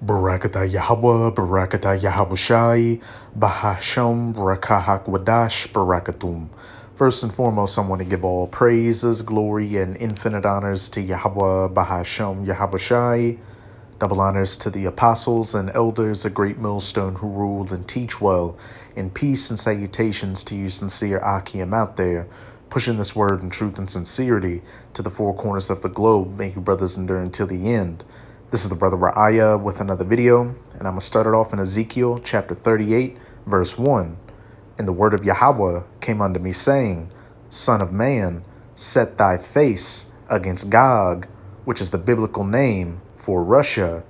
Barakatah Yahweh, Barakatah Yahabushai, Bahasham, Barakahak Wadash, Barakatum. First and foremost, I want to give all praises, glory, and infinite honors to Yahweh, Bahasham, Yahabushai. Double honors to the apostles and elders, a great millstone who rule and teach well. And peace and salutations to you sincere Akim out there, pushing this word in truth and sincerity to the four corners of the globe. May you brothers endure until the end. This is the brother Ra'aya with another video, and I'm going to start it off in Ezekiel chapter 38, verse 1. And the word of Yahweh came unto me, saying, Son of man, set thy face against Gog, which is the biblical name for Russia,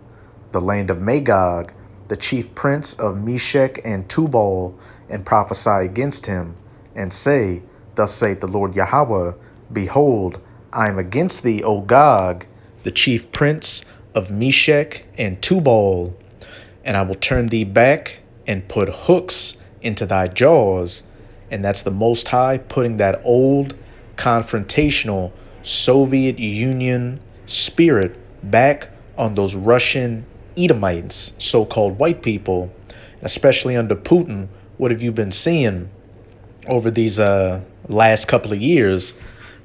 the land of Magog, the chief prince of Meshech and Tubal, and prophesy against him, and say, Thus saith the Lord Yahweh, Behold, I am against thee, O Gog, the chief prince of Meshech and Tubal, and I will turn thee back and put hooks into thy jaws. And that's the Most High putting that old confrontational Soviet Union spirit back on those Russian Edomites, so-called white people, especially under Putin. What have you been seeing over these last couple of years?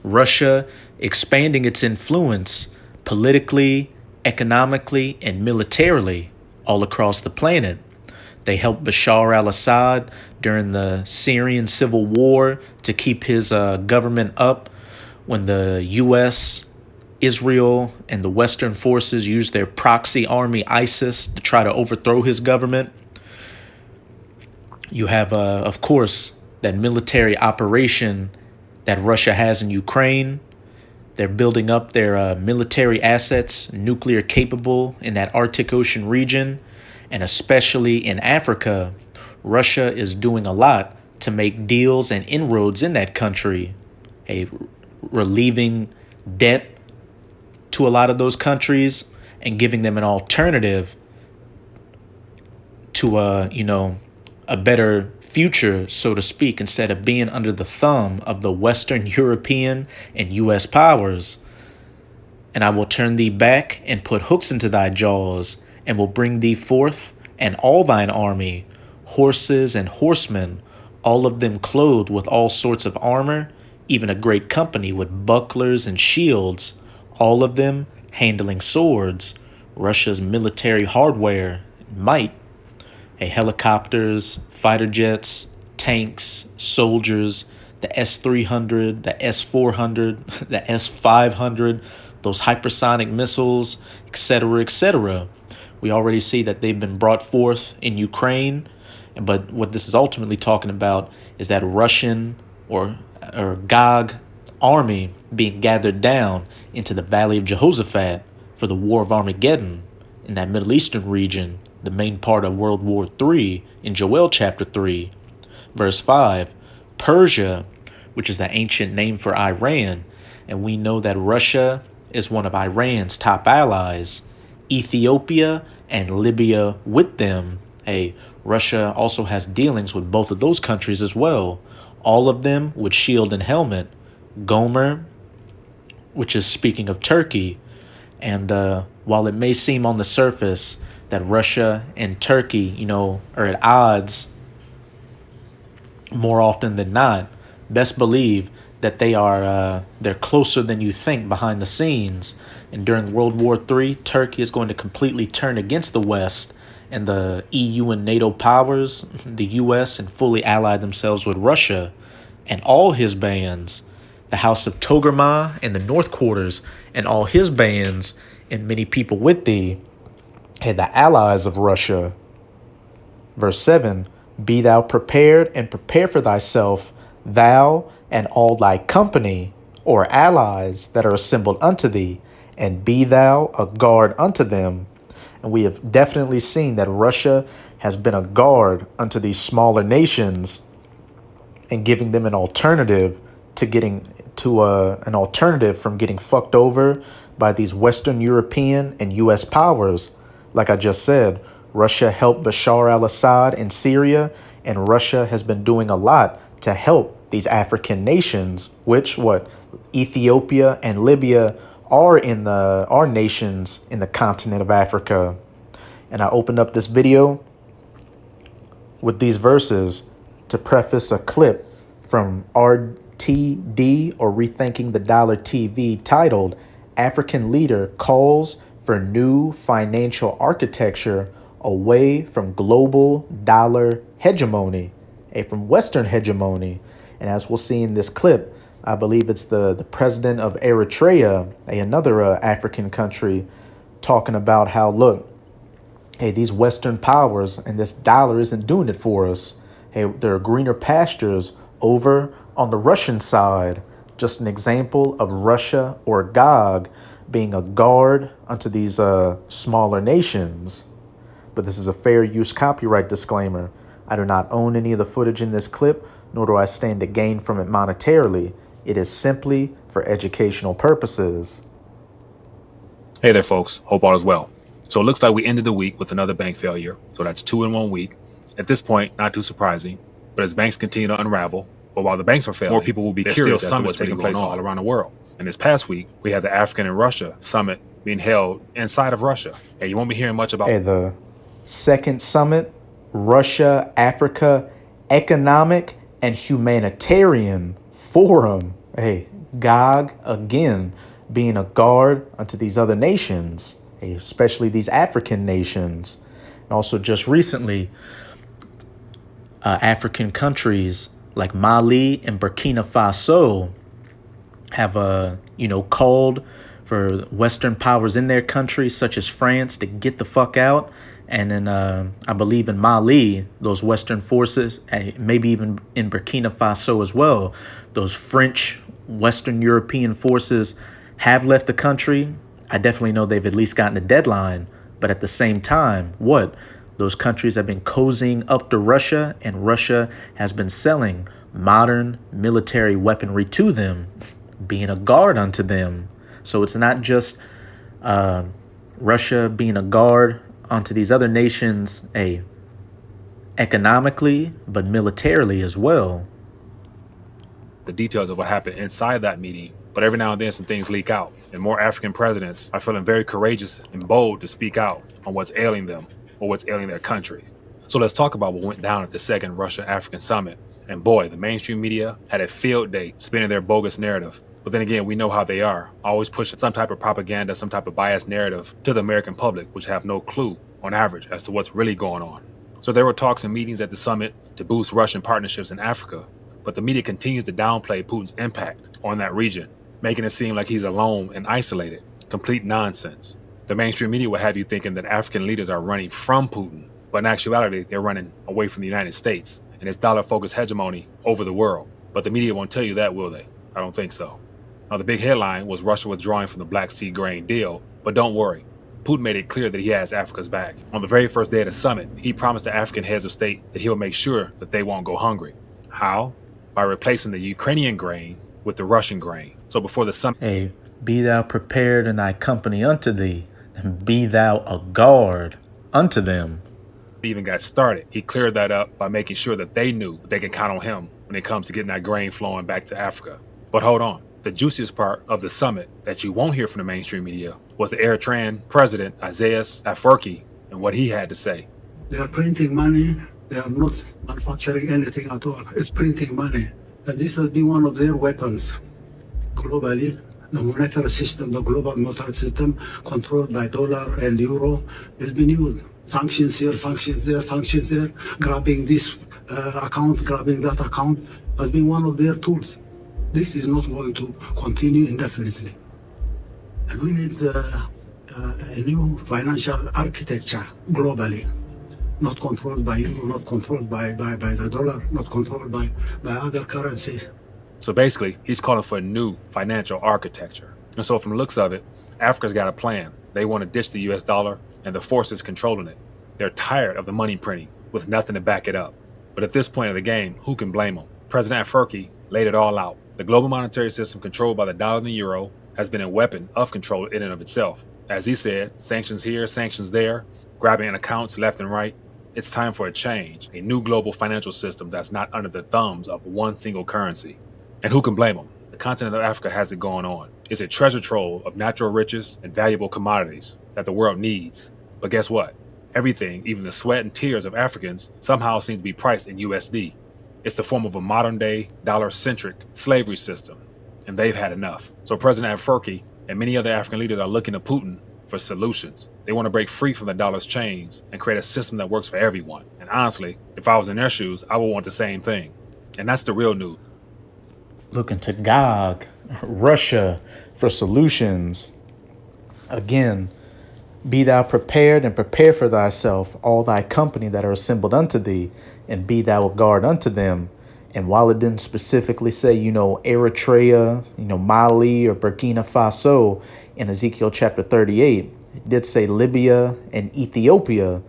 Russia expanding its influence politically, economically, and militarily all across the planet. They helped Bashar al-Assad during the Syrian civil war to keep his government up when the U.S., Israel, and the Western forces used their proxy army, ISIS, to try to overthrow his government. You have, of course, that military operation that Russia has in Ukraine. They're building up their military assets, nuclear capable in that Arctic Ocean region, and especially in Africa. Russia is doing a lot to make deals and inroads in that country, relieving debt to a lot of those countries and giving them an alternative to a better future, so to speak, instead of being under the thumb of the Western European and U.S. powers. And I will turn thee back and put hooks into thy jaws, and will bring thee forth and all thine army, horses and horsemen, all of them clothed with all sorts of armor, even a great company with bucklers and shields, all of them handling swords, Russia's military hardware, might, helicopters, fighter jets, tanks, soldiers, the S-300, the S-400, the S-500, those hypersonic missiles, etc., etc. We already see that they've been brought forth in Ukraine, but what this is ultimately talking about is that Russian or Gog army being gathered down into the Valley of Jehoshaphat for the War of Armageddon in that Middle Eastern region, the main part of World War III in Joel chapter 3, verse 5. Persia, which is the ancient name for Iran, and we know that Russia is one of Iran's top allies, Ethiopia and Libya with them. Russia also has dealings with both of those countries as well, all of them with shield and helmet. Gomer, which is speaking of Turkey, and while it may seem on the surface that Russia and Turkey, are at odds more often than not, best believe that they're closer than you think behind the scenes. And during World War III, Turkey is going to completely turn against the West and the EU and NATO powers, the US, and fully ally themselves with Russia and all his bands, the House of Togarmah and the North Quarters and all his bands, and many people with thee, and the allies of Russia. Verse 7, Be thou prepared and prepare for thyself, thou and all thy company, or allies that are assembled unto thee, and be thou a guard unto them. And we have definitely seen that Russia has been a guard unto these smaller nations and giving them an alternative from getting fucked over by these Western European and U.S. powers. Like I just said, Russia helped Bashar al-Assad in Syria, and Russia has been doing a lot to help these African nations, which Ethiopia and Libya are nations in the continent of Africa. And I opened up this video with these verses to preface a clip from RTD, or Rethinking the Dollar TV, titled African Leader Calls for New Financial Architecture Away from Global Dollar Hegemony, from Western hegemony. And as we'll see in this clip, I believe it's the president of Eritrea, another African country, talking about how, look, hey, these Western powers and this dollar isn't doing it for us. Hey, there are greener pastures over on the Russian side. Just an example of Russia, or Gog, being a guard unto these smaller nations. But this is a fair use copyright disclaimer. I do not own any of the footage in this clip, nor do I stand to gain from it monetarily. It is simply for educational purposes. Hey there, folks. Hope all is well. So it looks like we ended the week with another bank failure. So that's 2 in 1 week. At this point, not too surprising. But as banks continue to unravel, but while the banks are failing, more people will be curious as to what's taking place all around the world. And this past week, we had the African and Russia summit being held inside of Russia. And you won't be hearing much about the second summit, Russia, Africa, Economic and Humanitarian Forum. Hey, Gog, again, being a guard unto these other nations, especially these African nations. And also just recently, African countries like Mali and Burkina Faso have called for Western powers in their countries, such as France, to get the fuck out. And then I believe in Mali, those Western forces, maybe even in Burkina Faso as well, those French Western European forces have left the country. I definitely know they've at least gotten a deadline. But at the same time, what? Those countries have been cozying up to Russia, and Russia has been selling modern military weaponry to them, being a guard unto them. So it's not just Russia being a guard onto these other nations, economically, but militarily as well. The details of what happened inside that meeting, but every now and then some things leak out, and more African presidents are feeling very courageous and bold to speak out on what's ailing them or what's ailing their countries. So let's talk about what went down at the second Russia-African summit. And boy, the mainstream media had a field day spinning their bogus narrative. But then again, we know how they are, always pushing some type of propaganda, some type of biased narrative to the American public, which have no clue on average as to what's really going on. So there were talks and meetings at the summit to boost Russian partnerships in Africa, but the media continues to downplay Putin's impact on that region, making it seem like he's alone and isolated. Complete nonsense. The mainstream media will have you thinking that African leaders are running from Putin, but in actuality, they're running away from the United States and its dollar-focused hegemony over the world. But the media won't tell you that, will they? I don't think so. Now, the big headline was Russia withdrawing from the Black Sea grain deal, but don't worry. Putin made it clear that he has Africa's back. On the very first day of the summit, he promised the African heads of state that he'll make sure that they won't go hungry. How? By replacing the Ukrainian grain with the Russian grain. So before the summit, be thou prepared in thy company unto thee, and be thou a guard unto them. Even got started, he cleared that up by making sure that they knew they can count on him when it comes to getting that grain flowing back to Africa. But hold on. The juiciest part of the summit that you won't hear from the mainstream media was the Eritrean president, Isaias Afwerki, and what he had to say. They are printing money. They are not manufacturing anything at all. It's printing money. And this has been one of their weapons globally. The monetary system, the global monetary system, controlled by dollar and euro, has been used. Sanctions here, sanctions there, sanctions there, grabbing this account, grabbing that account, has been one of their tools. This is not going to continue indefinitely. And we need a new financial architecture globally, not controlled by euro, not controlled by the dollar, not controlled by other currencies. So basically, he's calling for a new financial architecture. And so from the looks of it, Africa's got a plan. They want to ditch the US dollar and the forces controlling it. They're tired of the money printing with nothing to back it up. But at this point of the game, who can blame them? President Afwerki laid it all out. The global monetary system controlled by the dollar and the euro has been a weapon of control in and of itself. As he said, sanctions here, sanctions there, grabbing accounts left and right. It's time for a change, a new global financial system that's not under the thumbs of one single currency. And who can blame them? The continent of Africa has it going on. It's a treasure trove of natural riches and valuable commodities that the world needs. But guess what? Everything, even the sweat and tears of Africans, somehow seems to be priced in USD. It's the form of a modern day dollar-centric slavery system, and they've had enough. So President Afwerki and many other African leaders are looking to Putin for solutions. They want to break free from the dollar's chains and create a system that works for everyone. And honestly, if I was in their shoes, I would want the same thing. And that's the real news. Looking to Gog, Russia, for solutions. Again, be thou prepared and prepare for thyself all thy company that are assembled unto thee, and be thou a guard unto them. And while it didn't specifically say, Eritrea, Mali or Burkina Faso in Ezekiel chapter 38, it did say Libya and Ethiopia.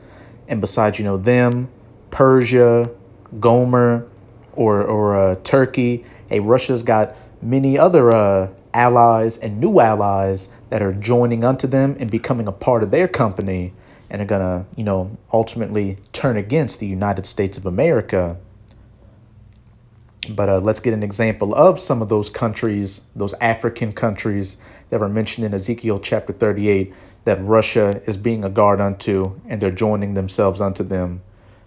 And besides, them, Persia, Gomer, or Turkey, hey, Russia's got many other allies and new allies that are joining unto them and becoming a part of their company and are gonna, ultimately turn against the United States of America. But let's get an example of some of those countries, those African countries that were mentioned in Ezekiel chapter 38 that Russia is being a guard unto and they're joining themselves unto them.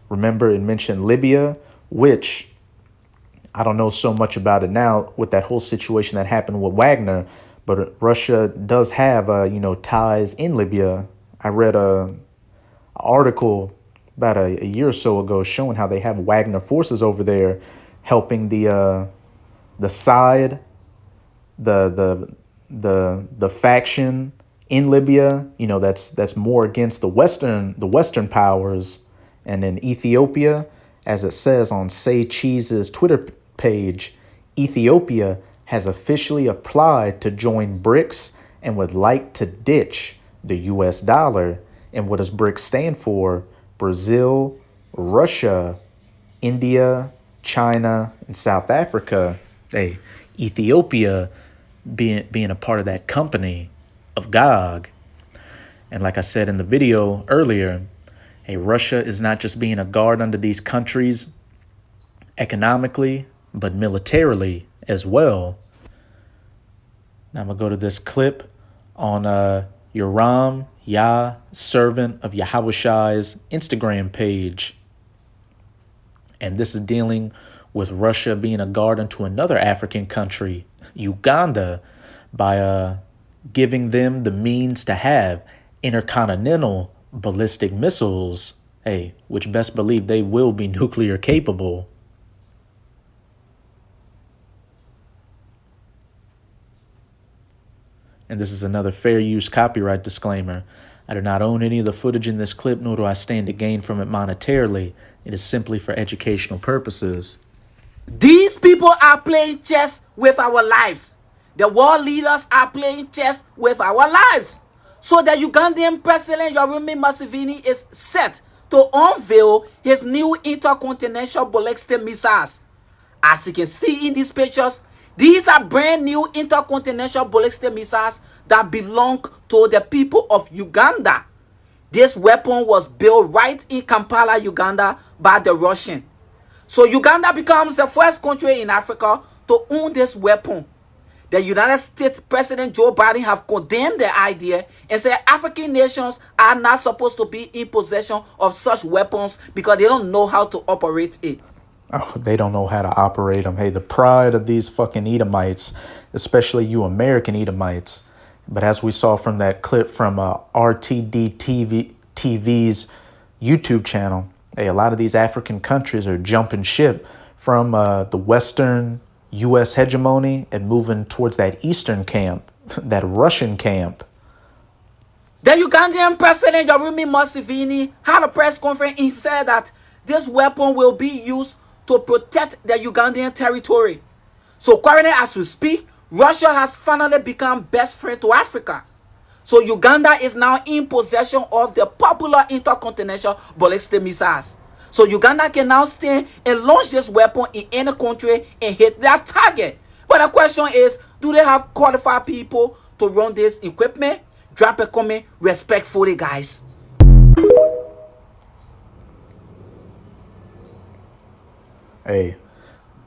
Remember, it mentioned Libya, which I don't know so much about it now with that whole situation that happened with Wagner, but Russia does have, ties in Libya. I read an article about a year or so ago showing how they have Wagner forces over there helping the side, the faction in Libya, that's more against the Western powers. And in Ethiopia, as it says on Say Cheese's Twitter page, Ethiopia has officially applied to join BRICS and would like to ditch the US dollar. And what does BRICS stand for? Brazil, Russia, India, China, and South Africa. Hey, Ethiopia being a part of that company of Gog. And like I said in the video earlier, hey, Russia is not just being a guard under these countries economically, but militarily as well. Now I'm going to go to this clip on Yoram Yah, servant of Yahushai's Instagram page. And this is dealing with Russia being a guard unto another African country, Uganda, by giving them the means to have intercontinental ballistic missiles, hey, which best believe they will be nuclear capable. And this is another fair use copyright disclaimer. I do not own any of the footage in this clip, nor do I stand to gain from it monetarily. It is simply for educational purposes. These people are playing chess with our lives. The world leaders are playing chess with our lives. So the Ugandan president Yoweri Museveni is set to unveil his new intercontinental ballistic missiles. As you can see in these pictures, these are brand new intercontinental ballistic missiles that belong to the people of Uganda. This weapon was built right in Kampala, Uganda by the Russians. So Uganda becomes the first country in Africa to own this weapon. The United States President Joe Biden have condemned the idea and said African nations are not supposed to be in possession of such weapons because they don't know how to operate it. Oh, they don't know how to operate them. Hey, the pride of these fucking Edomites, especially you American Edomites. But as we saw from that clip from RTD TV's YouTube channel, hey, a lot of these African countries are jumping ship from the Western U.S. hegemony and moving towards that Eastern camp, that Russian camp. The Ugandan president Yoweri Museveni had a press conference and said that this weapon will be used to protect the Ugandan territory. So currently as we speak, Russia has finally become best friend to Africa. So Uganda is now in possession of the popular intercontinental ballistic missiles. So Uganda can now stand and launch this weapon in any country and hit their target. But the question is, do they have qualified people to run this equipment? Drop a comment respectfully, guys. Hey,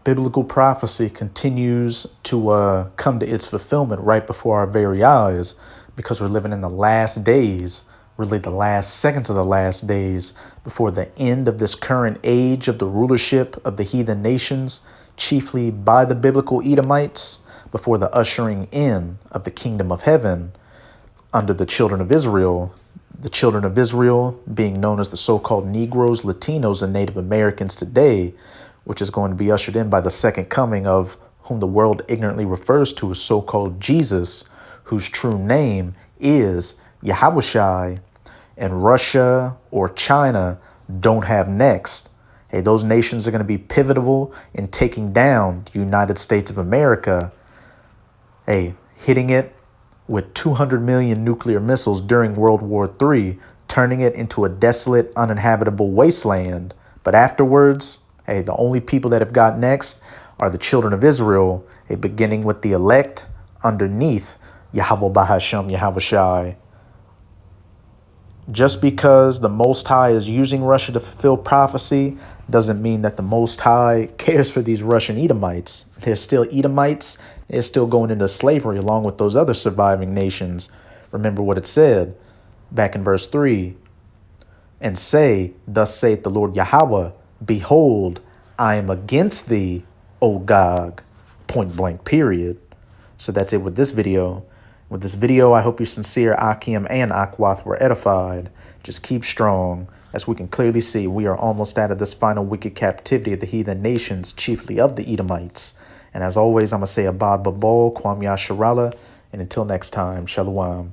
biblical prophecy continues to come to its fulfillment right before our very eyes because we're living in the last days really the last seconds of the last days before the end of this current age of the rulership of the heathen nations, chiefly by the biblical Edomites, before the ushering in of the kingdom of heaven under the children of Israel. The children of Israel being known as the so-called Negroes, Latinos, and Native Americans today, which is going to be ushered in by the second coming of whom the world ignorantly refers to as so-called Jesus, whose true name is Yahushai, and Russia or China don't have next. Hey, those nations are going to be pivotal in taking down the United States of America, hey, hitting it with 200 million nuclear missiles during World War III, turning it into a desolate, uninhabitable wasteland. But afterwards, hey, the only people that have got next are the children of Israel, hey, beginning with the elect underneath Yahweh Bahasham Yahushai. Just because the Most High is using Russia to fulfill prophecy doesn't mean that the Most High cares for these Russian Edomites. They're still Edomites. They're still going into slavery along with those other surviving nations. Remember what it said back in verse 3. And say, thus saith the Lord Yahweh, behold, I am against thee, O Gog. Point blank, period. So that's it with this video. With this video, I hope your sincere Akim and Akwath were edified. Just keep strong. As we can clearly see, we are almost out of this final wicked captivity of the heathen nations, chiefly of the Edomites. And as always, I'm going to say Abad Babol, Kwam Yasharala, and until next time, Shalom.